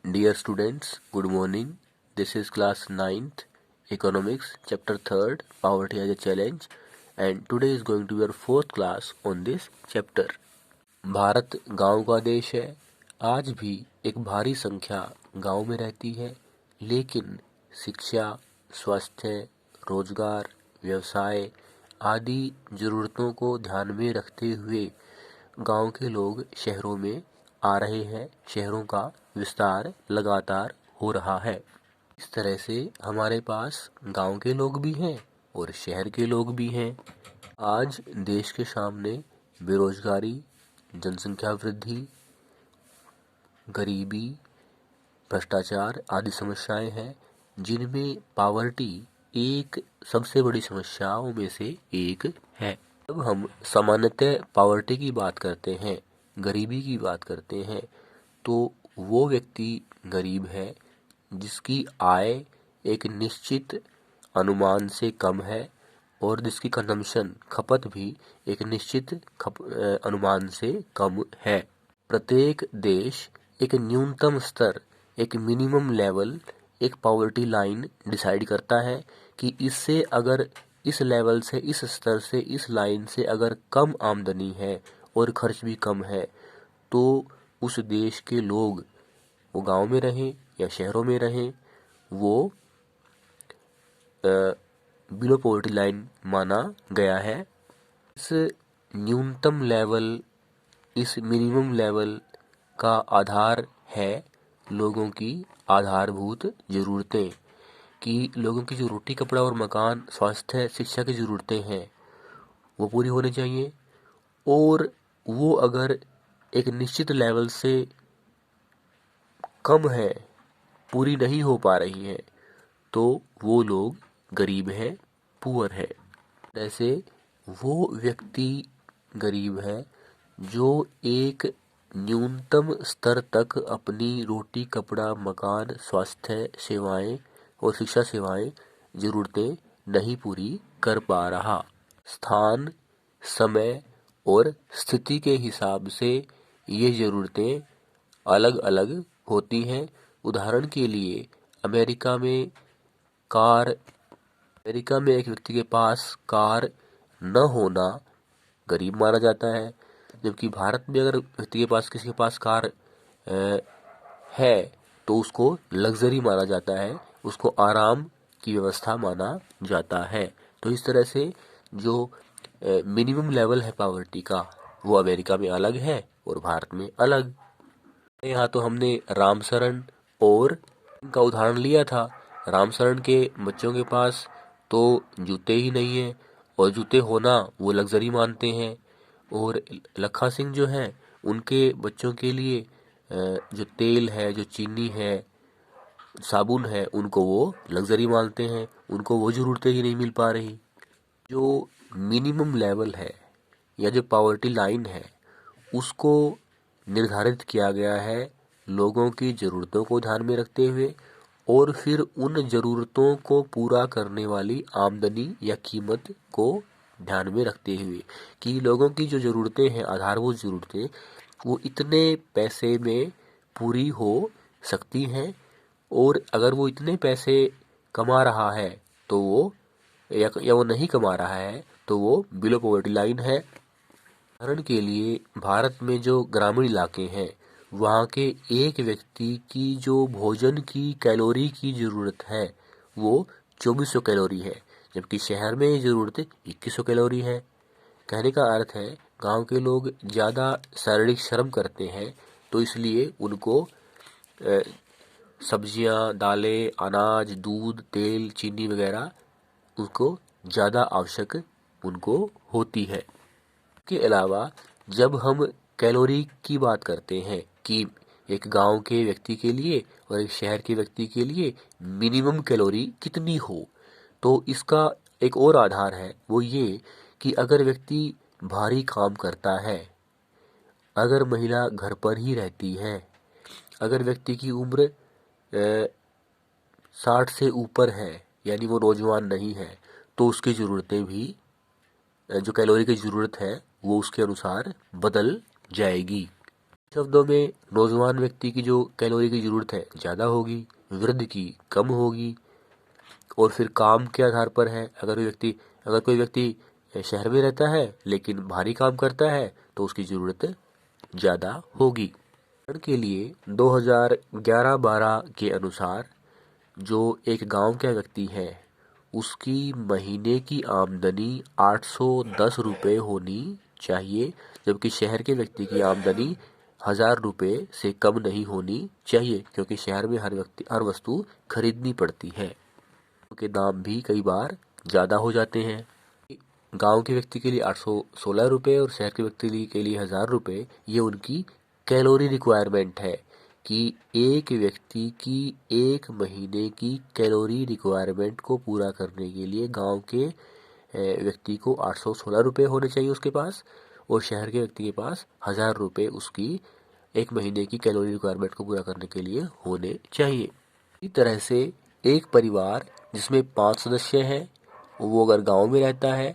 Dear students, good morning. This is class 9th, Economics, chapter 3rd, Poverty as a Challenge, and today is going to be our fourth class on this chapter. Bharat गांव का देश है। आज भी एक भारी संख्या गांव में रहती है, लेकिन शिक्षा, स्वास्थ्य, रोजगार, व्यवसाय आदि जरूरतों को ध्यान में रखते हुए गांव के लोग शहरों में आ रहे हैं। शहरों का विस्तार लगातार हो रहा है। इस तरह से हमारे पास गांव के लोग भी हैं और शहर के लोग भी हैं। आज देश के सामने बेरोजगारी, जनसंख्या वृद्धि, गरीबी, भ्रष्टाचार आदि समस्याएं हैं, जिनमें पावर्टी एक सबसे बड़ी समस्याओं में से एक है। जब हम सामान्यतः पावर्टी की बात करते हैं, गरीबी की बात करते हैं, तो वो व्यक्ति गरीब है जिसकी आय एक निश्चित अनुमान से कम है और जिसकी कंजम्पशन खपत भी एक निश्चित अनुमान से कम है। प्रत्येक देश एक न्यूनतम स्तर, एक मिनिमम लेवल, एक पावर्टी लाइन डिसाइड करता है कि इससे अगर इस लेवल से, इस स्तर से, इस लाइन से अगर कम आमदनी है और खर्च भी कम है, तो उस देश के लोग, वो गांव में रहें या शहरों में रहें, वो बिलो पॉवर्टी लाइन माना गया है। इस न्यूनतम लेवल, इस मिनिमम लेवल का आधार है लोगों की आधारभूत जरूरतें, कि लोगों की जो रोटी, कपड़ा और मकान, स्वास्थ्य, शिक्षा की जरूरतें हैं वो पूरी होनी चाहिए। और वो अगर एक निश्चित लेवल से कम है, पूरी नहीं हो पा रही है, तो वो लोग गरीब है, पुअर है। जैसे वो व्यक्ति गरीब है जो एक न्यूनतम स्तर तक अपनी रोटी, कपड़ा, मकान, स्वास्थ्य सेवाएं और शिक्षा सेवाएं, जरूरतें नहीं पूरी कर पा रहा। स्थान, समय और स्थिति के हिसाब से ये जरूरतें अलग अलग होती हैं। उदाहरण के लिए अमेरिका में एक व्यक्ति के पास कार न होना गरीब माना जाता है, जबकि भारत में अगर व्यक्ति के पास, किसी के पास कार है तो उसको लग्जरी माना जाता है, उसको आराम की व्यवस्था माना जाता है। तो इस तरह से जो मिनिमम लेवल है पावर्टी का, वो अमेरिका में अलग है और भारत में अलग। यहाँ तो हमने रामशरण और का उदाहरण लिया था। रामशरण के बच्चों के पास तो जूते ही नहीं है, और जूते होना वो लग्जरी मानते हैं। और लखा सिंह जो है, उनके बच्चों के लिए जो तेल है, जो चीनी है, साबुन है, उनको वो लग्जरी मानते हैं, उनको वो जरूरतें ही नहीं मिल पा रही। जो मिनिमम लेवल है या जो पावर्टी लाइन है, उसको निर्धारित किया गया है लोगों की ज़रूरतों को ध्यान में रखते हुए, और फिर उन ज़रूरतों को पूरा करने वाली आमदनी या कीमत को ध्यान में रखते हुए, कि लोगों की जो ज़रूरतें हैं, आधारभूत ज़रूरतें, वो इतने पैसे में पूरी हो सकती हैं, और अगर वो इतने पैसे कमा रहा है तो वो या वो नहीं कमा रहा है तो वो बिलो पॉवर्टी लाइन है। उदाहरण के लिए भारत में जो ग्रामीण इलाके हैं, वहाँ के एक व्यक्ति की जो भोजन की कैलोरी की ज़रूरत है वो 2400 कैलोरी है, जबकि शहर में ये ज़रूरत 2100 कैलोरी है। कहने का अर्थ है, गांव के लोग ज़्यादा शारीरिक श्रम करते हैं, तो इसलिए उनको सब्जियां, दालें, अनाज, दूध, तेल, चीनी वगैरह उसको ज़्यादा आवश्यक उनको होती है। के अलावा जब हम कैलोरी की बात करते हैं कि एक गांव के व्यक्ति के लिए और एक शहर के व्यक्ति के लिए मिनिमम कैलोरी कितनी हो, तो इसका एक और आधार है, वो ये कि अगर व्यक्ति भारी काम करता है, अगर महिला घर पर ही रहती है, अगर व्यक्ति की उम्र 60 से ऊपर है, यानी वो नौजवान नहीं है, तो उसकी ज़रूरतें भी, जो कैलोरी की ज़रूरत है, वो उसके अनुसार बदल जाएगी। शब्दों में नौजवान व्यक्ति की जो कैलोरी की ज़रूरत है ज़्यादा होगी, वृद्ध की कम होगी। और फिर काम के आधार पर है, अगर कोई व्यक्ति शहर में रहता है लेकिन भारी काम करता है तो उसकी ज़रूरत ज़्यादा होगी। उदाहरण के लिए 2011-12 के अनुसार जो एक गांव का व्यक्ति है उसकी महीने की आमदनी 810 रुपये होनी चाहिए, जबकि शहर के व्यक्ति की आमदनी 1000 रुपये से कम नहीं होनी चाहिए, क्योंकि शहर में हर वस्तु खरीदनी पड़ती है, के दाम भी कई बार ज़्यादा हो जाते हैं। गांव के व्यक्ति के लिए 816 रुपये और शहर के व्यक्ति के लिए 1000 रुपये, ये उनकी कैलोरी रिक्वायरमेंट है कि एक व्यक्ति की एक महीने की कैलोरी रिक्वायरमेंट को पूरा करने के लिए गांव के व्यक्ति को 816 रुपये होने चाहिए उसके पास, और शहर के व्यक्ति के पास 1000 रुपये उसकी एक महीने की कैलोरी रिक्वायरमेंट को पूरा करने के लिए होने चाहिए। इसी तरह से एक परिवार जिसमें 5 सदस्य हैं, वो अगर गांव में रहता है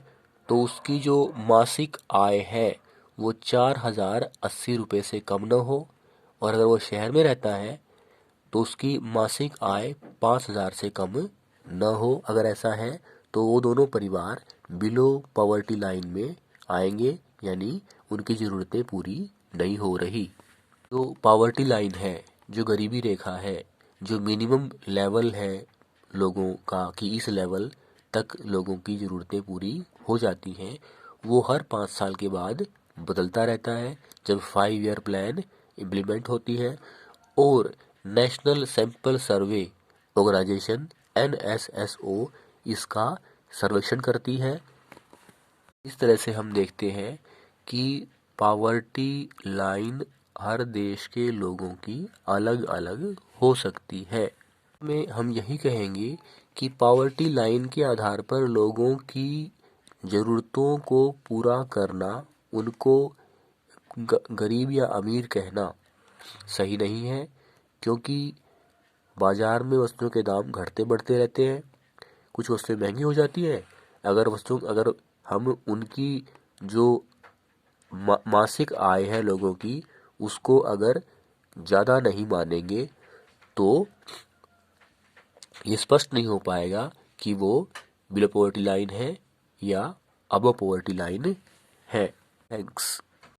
तो उसकी जो मासिक आय है वो 4080 रुपये से कम न हो, और अगर वो शहर में रहता है तो उसकी मासिक आय 5000 से कम न हो। अगर ऐसा है तो वो दोनों परिवार बिलो पॉवर्टी लाइन में आएंगे, यानी उनकी ज़रूरतें पूरी नहीं हो रही। जो पॉवर्टी लाइन है, जो गरीबी रेखा है, जो मिनिमम लेवल है लोगों का कि इस लेवल तक लोगों की ज़रूरतें पूरी हो जाती हैं, वो हर 5 साल के बाद बदलता रहता है, जब 5 ईयर प्लान इम्प्लीमेंट होती है और national sample survey organisation NSSO इसका सर्वेक्षण करती है। इस तरह से हम देखते हैं कि पॉवर्टी लाइन हर देश के लोगों की अलग अलग हो सकती है। में हम यही कहेंगे कि पॉवर्टी लाइन के आधार पर लोगों की ज़रूरतों को पूरा करना, उनको गरीब या अमीर कहना सही नहीं है, क्योंकि बाज़ार में वस्तुओं के दाम घटते बढ़ते रहते हैं, कुछ वस्तुएं महंगी हो जाती हैं। अगर हम उनकी जो मासिक आय है लोगों की, उसको अगर ज़्यादा नहीं मानेंगे तो ये स्पष्ट नहीं हो पाएगा कि वो बिलो पॉवर्टी लाइन है या अबव पॉवर्टी लाइन है। थैंक्स।